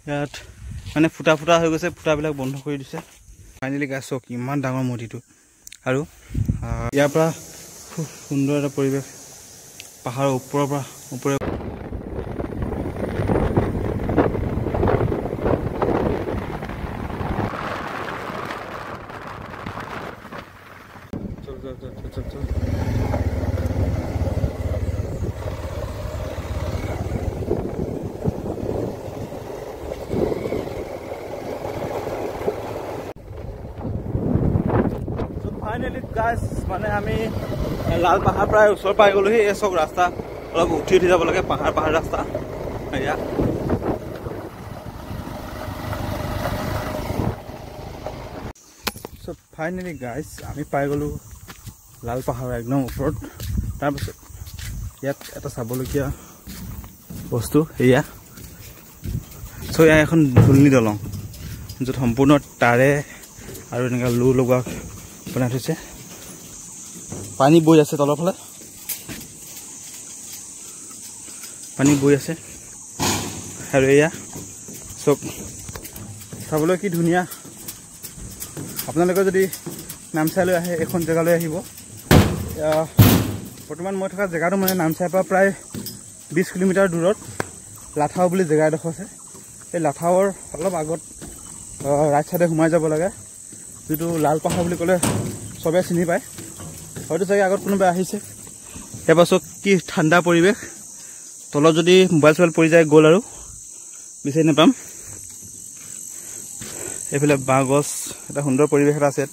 ইয়াত মানে ফুটা ফুটা হৈ গৈছে, ফুটাবিলাক বন্ধ কৰি দিছে। ফাইনেলি গাছ চাওক ইমান ডাঙৰ মূৰ্তিটো। আৰু ইয়াৰ পৰা খুব সুন্দৰ এটা পৰিৱেশ, পাহাৰৰ ওপৰৰ পৰা ওপৰে মানে আমি লাল পাহাৰ প্ৰায় ওচৰ পাই গ'লোহি। এই চব ৰাস্তা অলপ উঠি যাব লাগে, পাহাৰ ৰাস্তা এয়া। চব ফাইনেলি গাইজ আমি পাই গ'লোঁ লাল পাহাৰৰ একদম ওপৰত। তাৰপিছত ইয়াত এটা চাবলগীয়া বস্তু এয়া। চ' এয়া এখন ধুলনি দলং, য'ত সম্পূৰ্ণ তাৰে আৰু এনেকুৱা লো লগোৱা বনাই থৈছে। পানী বৈ আছে তলৰ ফালে, পানী বৈ আছে। আৰু এয়া চব চাবলৈ কি ধুনীয়া। আপোনালোকে যদি নামচাইলৈ আহে এইখন জেগালৈ আহিব। বৰ্তমান মই থকা জেগাটো মানে নামচাইৰ পৰা প্ৰায় 20 কিলোমিটাৰ দূৰত লাথাও বুলি জেগা এডোখৰ আছে। এই লাথাওৰ অলপ আগত ৰাইট চাইডে সোমাই যাব লাগে, যিটো লাল পাহাৰ বুলি ক'লে চবে চিনি পায়। হয়তো চাগে আগত কোনোবাই আহিছে। এবাৰ চাওক কি ঠাণ্ডা পৰিৱেশ। তলত যদি মোবাইল চোবাইল পৰি যায় গ'ল আৰু বিচাৰি নাপাম। এইফালে বাঁহ গছ, এটা সুন্দৰ পৰিৱেশ এটা আছে।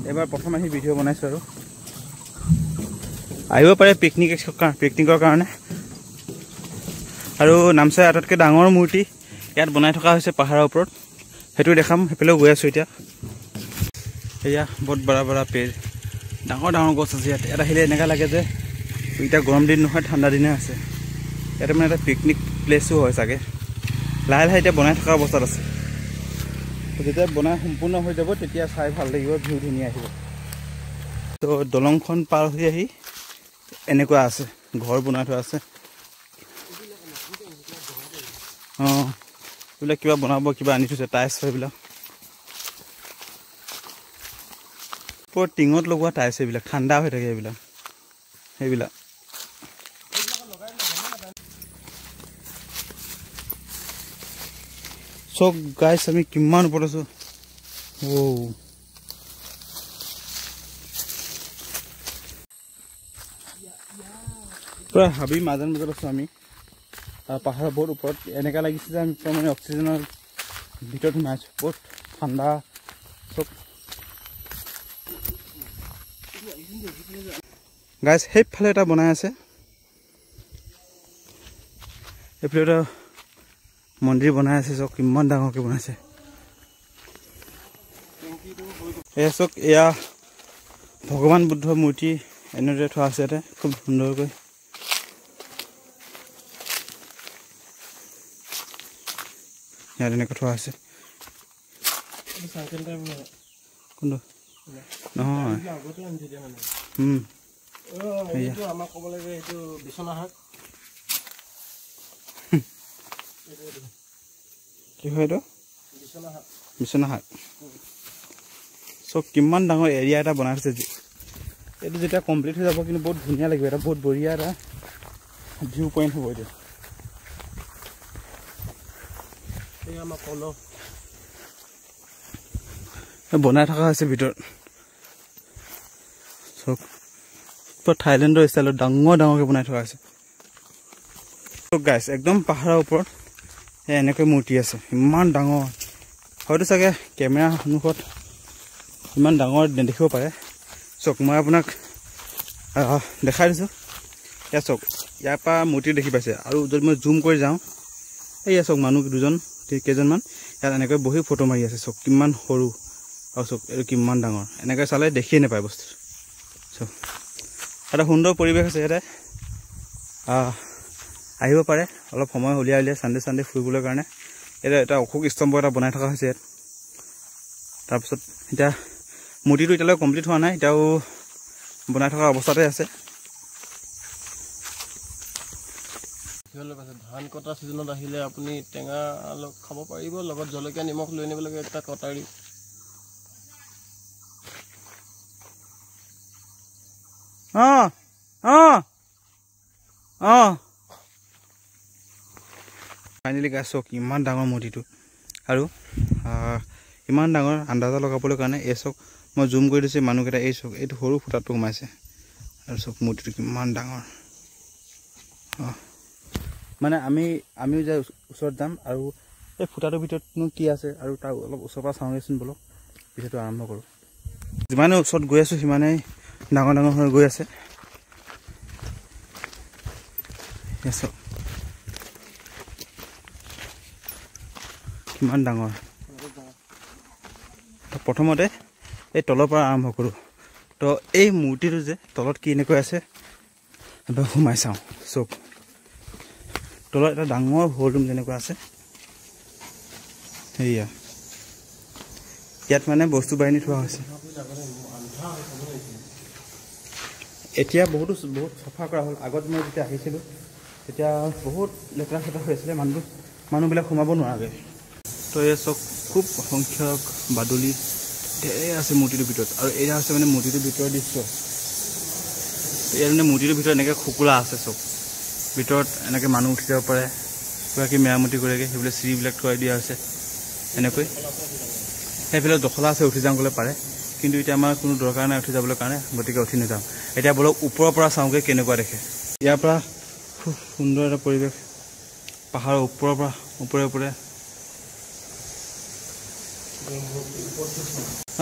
এবাৰ প্ৰথম আহি ভিডিঅ' বনাইছোঁ আৰু আহিব পাৰে পিকনিকৰ কাৰণে। আৰু নামচাই আটাইতকৈ ডাঙৰ মূৰ্তি ইয়াত বনাই থকা হৈছে পাহাৰৰ ওপৰত, সেইটো দেখাম। সেইফালেও গৈ আছোঁ এতিয়া। সেয়া বহুত বৰা পেৰ, ডাঙৰ ডাঙৰ গছ আছে ইয়াত। ইয়াত আহিলে এনেকুৱা লাগে যে এতিয়া গৰম দিন নহয়, ঠাণ্ডা দিনে আছে। ইয়াতে মানে এটা পিকনিক প্লেচো হয় চাগে। লাহে লাহে এতিয়া বনাই থকা অৱস্থাত আছে। যেতিয়া বনাই সম্পূৰ্ণ হৈ যাব তেতিয়া চাই ভাল লাগিব, ভিউ ধুনীয়া আহিব। তো দলংখন পাৰ হৈ আহি এনেকুৱা আছে, ঘৰ বনাই থোৱা আছে। অঁ, এইবিলাক কিবা বনাব, কিবা আনি থৈছে টাইলছ এইবিলাক। ওপৰত টিঙত লগোৱা টাইলছ এইবিলাক, ঠাণ্ডা হৈ থাকে এইবিলাক। সেইবিলাক চব গাইছ আমি কিমান ওপৰত আছোঁ। পুৰা হাবি মাজত আছোঁ আমি, পাহাৰৰ বহুত ওপৰত। এনেকুৱা লাগিছে যে আমি মানে অক্সিজেনৰ ভিতৰত সোমাইছোঁ। বহুত ঠাণ্ডা চব। গাইছ সেইফালে এটা বনাই আছে, এইফালে এটা মন্দিৰ বনাই আছে। চক কিমান ডাঙৰকৈ বনাইছে। এয়া চক, এয়া ভগৱান বুদ্ধৰ মূৰ্তি এনেদৰে থোৱা আছে ইয়াতে খুব সুন্দৰকৈ। ইয়াত এনেকৈ থোৱা আছে। কোনটো নহয়, আমাক ক'ব লাগে এইটো বিচনাহাট। কি হয় এইটো? বিচনাহাট। চব কিমান ডাঙৰ এৰিয়া এটা বনাই থৈছে। এইটো যেতিয়া কমপ্লিট হৈ যাব কিন্তু বহুত ধুনীয়া লাগিব। এটা বহুত বঢ়িয়া এটা ভিউ পইণ্ট হ'ব এইটো। বনাই থকা হৈছে ভিতৰত। চব থাইলেণ্ডৰ ষ্টাইলত ডাঙৰকৈ বনাই থকা হৈছে। গাইছ একদম পাহাৰৰ ওপৰত এনেকৈ মূৰ্তি আছে, ইমান ডাঙৰ। হয়তো চাগে কেমেৰা সন্মুখত ইমান ডাঙৰ নেদেখিব পাৰে। চাওক মই আপোনাক দেখাই দিছোঁ। এয়া চাওক, ইয়াৰ পৰা মূৰ্তি দেখি পাইছে। আৰু যদি মই জুম কৰি যাওঁ, এয়া চাওক মানুহ কেইজনমান ইয়াত এনেকৈ বহি ফটো মাৰি আছে। চাওক কিমান সৰু, আৰু চাওক এইটো কিমান ডাঙৰ। এনেকৈ চালে দেখিয়ে নাপায় বস্তুটো। চাওক এটা সুন্দৰ পৰিৱেশ আছে ইয়াতে। আহিব পাৰে অলপ সময় উলিয়াই চানডে ফুৰিবলৈ কাৰণে। এতিয়া এটা অশোক স্তম্ভ এটা বনাই থকা হৈছে ইয়াত। তাৰপিছত এতিয়া মূৰ্তিটো এতিয়ালৈ কমপ্লিট হোৱা নাই, এতিয়াও বনাই থকা অৱস্থাতে আছে। কিহলৈ আছে ধান কটা সিজনত আহিলে আপুনি টেঙা খাব পাৰিব লগত জলকীয়া নিমখ লৈ আনিব লাগে এটা কটাৰী ফাইনেলি গাছ চক ইমান ডাঙৰ মূৰ্তিটো আৰু ইমান ডাঙৰ আন্দাজা লগাবলৈ কাৰণে এই চক মই জুম কৰি দিছোঁ মানুহকেইটা এই চক এইটো সৰু ফুটাটো সোমাইছে আৰু চক মূৰ্তিটো কিমান ডাঙৰ মানে আমিও যে ওচৰত যাম আৰু এই ফুটাটোৰ ভিতৰতনো কি আছে আৰু তাৰ অলপ ওচৰৰ পৰা চাওঁগৈচোন বলক ভিডিঅ'টো আৰম্ভ কৰোঁ যিমানে ওচৰত গৈ আছোঁ সিমানেই ডাঙৰ ডাঙৰ হৈ গৈ আছে চক কিমান ডাঙৰ প্ৰথমতে এই তলৰ পৰা আৰম্ভ কৰোঁ তো এই মূৰ্তিটো যে তলত কি এনেকৈ আছে এবাৰ সোমাই চাওঁ চক তলত এটা ডাঙৰ হল ৰুম যেনেকুৱা আছে সেয়া ইয়াত মানে বস্তু বাহিনী থোৱা হৈছে এতিয়া বহুত চাফা কৰা হ'ল আগত মই যেতিয়া আহিছিলোঁ তেতিয়া বহুত লেতেৰা চেতেৰা হৈ আছিলে মানুহবিলাক সোমাব নোৱাৰে তো এই চক খুব সংখ্যক বাদুলি ঢেৰ আছে মূৰ্তিটোৰ ভিতৰত আৰু এয়া হৈছে মানে মূৰ্তিটোৰ ভিতৰৰ দৃশ্য ইয়াত মানে মূৰ্তিটোৰ ভিতৰত এনেকৈ খোকোলা আছে চব ভিতৰত এনেকৈ মানুহ উঠি যাব পাৰে কিবাকিবি মেৰামতি কৰেগৈ সেইবিলাক চিৰিবিলাক থোৱাই দিয়া হৈছে এনেকৈ সেইফালে দখলা আছে উঠি যাওঁ গ'লে পাৰে কিন্তু এতিয়া আমাৰ কোনো দৰকাৰ নাই উঠি যাবলৈ কাৰণে গতিকে উঠি নাযাওঁ এতিয়া বলক ওপৰৰ পৰা চাওঁগৈ কেনেকুৱা দেখে ইয়াৰ পৰা খুব সুন্দৰ এটা পৰিৱেশ পাহাৰৰ ওপৰৰ পৰা ওপৰে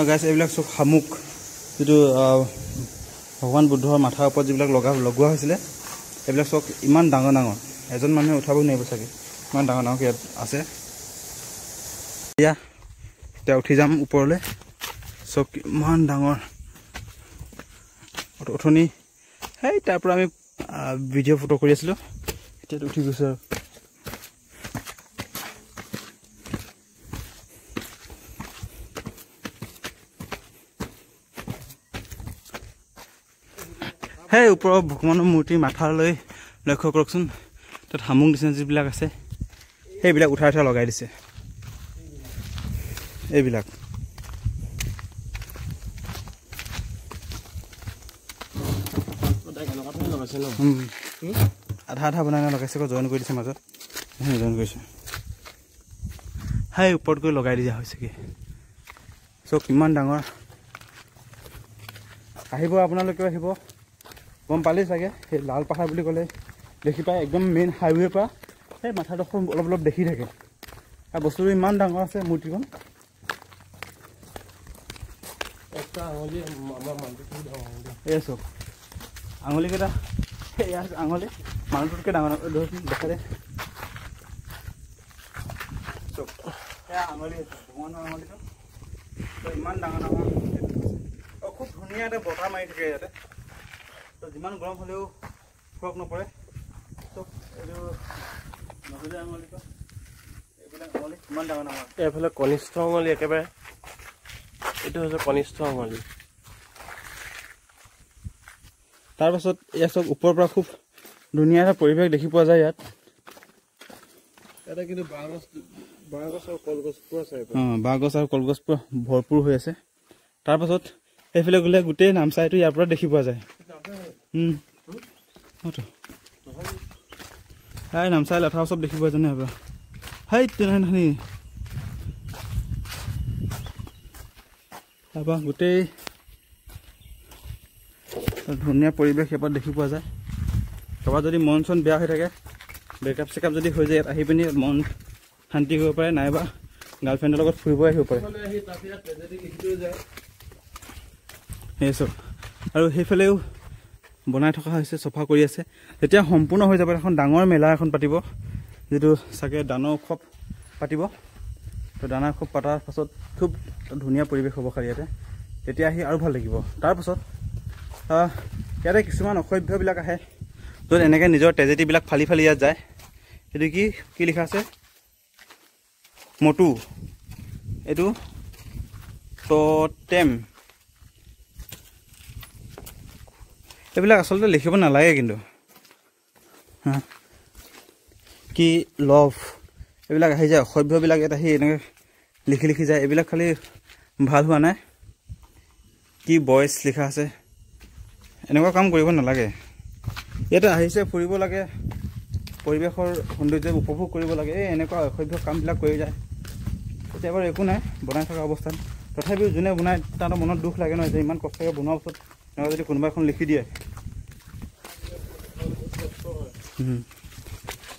গাইছ এইবিলাক চব শামুক যিটো ভগৱান বুদ্ধৰ মাথাৰ ওপৰত যিবিলাক লগোৱা হৈছিলে এইবিলাক চব ইমান ডাঙৰ ডাঙৰ এজন মানুহে উঠাবই নোৱাৰিব চাগে ইমান ডাঙৰ ডাঙৰকৈ ইয়াত আছে এতিয়া উঠি যাম ওপৰলৈ চব ইমান ডাঙৰ অথনি সেই তাৰ পৰা আমি ভিডিঅ' ফটো কৰি আছিলোঁ এতিয়া উঠি গৈছোঁ আৰু সেই ওপৰৰ ভগৱানৰ মূৰ্তিৰ মাথালৈ লক্ষ্য কৰকচোন তাত শামুক নিচিনা যিবিলাক আছে সেইবিলাক উঠাই লগাই দিছে এইবিলাক আধা বনাই লগাইছে আকৌ জইন কৰি দিছে মাজত জইন কৰিছে সেই ওপৰত গৈ লগাই দিয়া হৈছে কি চব কিমান ডাঙৰ আহিব আপোনালোকেও আহিব গম পালি চাগে সেই লাল পাহাৰ বুলি ক'লে দেখি পায় একদম মেইন হাইৱেৰ পৰা সেই মাথাডোখৰ অলপ দেখি থাকে আৰু বস্তুটো ইমান ডাঙৰ আছে মূৰ্তিখন এই চব আঙুলিকেইটা আঙুলি মানুহটোতকৈ ডাঙৰ দেখা দে চব সেয়া আঙুলি ভগৱানৰ আঙুলিটো ইমান ডাঙৰ খুব ধুনীয়া এটা বতাহ মাৰি থাকে ইয়াতে তো যিমান গৰম হ'লেও ফৰক নপৰে চব এইটো নজলীয়া আঙুলি এইবিলাক আঙুলি ইমান ডাঙৰ এইফালে কনিষ্ঠ আঙুলি একেবাৰে এইটো হৈছে কনিষ্ঠ আঙুলি তাৰপাছত এয়া চব ওপৰৰ পৰা খুব ধুনীয়া এটা পৰিৱেশ দেখি পোৱা যায় ইয়াত কিন্তু বাঁহগছ আৰু কলগছবোৰ আছে বাঁহগছ আৰু কলগছবোৰ ভৰপূৰ হৈ আছে তাৰপাছত সেইফালে গ'লে গোটেই নামচাইটো ইয়াৰ পৰা দেখি পোৱা যায় নামচাই লেঠা চব দেখি পোৱা যায় নে পৰা সেই তেনেধৰণে তাৰপৰা গোটেই ধুনীয়া পৰিৱেশ এবাৰ দেখি পোৱা যায় কাৰোবাৰ যদি মন চন বেয়া হৈ থাকে ব্ৰেকআপ চেকআপ যদি হৈ যায় ইয়াত আহি পিনি মন শান্তি কৰিব পাৰে নাইবা গাৰ্লফ্ৰেণ্ডৰ লগত ফুৰিব আহিব পাৰে সেই চব আৰু সেইফালেও বনাই থকা হৈছে চফা কৰি আছে যেতিয়া সম্পূৰ্ণ হৈ যাব এখন ডাঙৰ মেলা এখন পাতিব যিটো চাগে দানৰ উৎসৱ পাতিব তো দানৰ উৎসৱ পতাৰ পাছত খুব ধুনীয়া পৰিৱেশ হ'ব খালি ইয়াতে তেতিয়া আহি আৰু ভাল লাগিব তাৰপাছত ইয়াতে কিছুমান অসভ্যবিলাক আহে য'ত এনেকৈ নিজৰ ট্ৰেজেডিবিলাক ফালি ইয়াত যায় এইটো কি লিখা আছে মটু এইটো টোটেম এইবিলাক আচলতে লিখিব নালাগে কিন্তু কি লভ এইবিলাক আহি যায় অসভ্যবিলাক ইয়াত আহি এনেকৈ লিখি লিখি যায় এইবিলাক খালি ভাল হোৱা নাই কি বয়স লিখা আছে এনেকুৱা কাম কৰিব নালাগে ইয়াতে আহিছে ফুৰিব লাগে পৰিৱেশৰ সৌন্দৰ্য উপভোগ কৰিব লাগে এই এনেকুৱা অসভ্য কামবিলাক কৰি যায় এতিয়া বাৰু একো নাই বনাই থকা অৱস্থাত তথাপিও যোনে বনাই তাহাঁতৰ মনত দুখ লাগে নহয় যে ইমান কষ্টকৈ বনোৱাৰ পাছত এনেকুৱা যদি কোনোবা এখন লিখি দিয়ে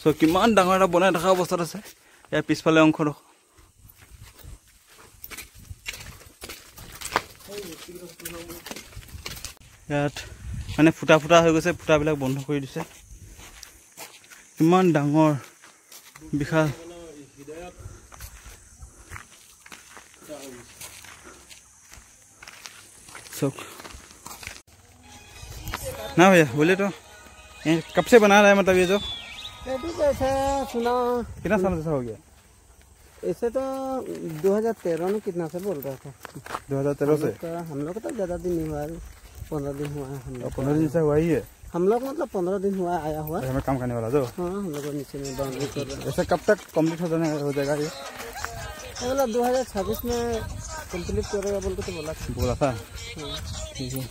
চ' কিমান ডাঙৰ এটা বনাই থকা অৱস্থাত আছে ইয়াৰ পিছফালে অংশটো ইয়াত মানে ফুটা ফুটা হৈ গৈছে ফুটাবিলাক বন্ধ কৰি দিছে ইমান ডাঙৰ বিশাল ना भैया बोले तो कब से बना रहा है मतलब ये जो जैसे सुना कितना साल से हो गया ऐसे तो 2013 में कितना से बोल रहा था 2013 से हम लोग तो ज़्यादा दिन नहीं हुआ 15 दिन हुआ है हम लोग 15 दिन से हुआ ही है हम लोग मतलब 15 दिन हुआ आया हुआ हमें काम करने वाला जो हाँ हम लोग नीचे में बाउंड्री कर रहे हैं ऐसे कब तक कंप्लीट हो जाएगा ये मतलब 2026 में कंप्लीट करेगा बोल के तो बोला था ठीक है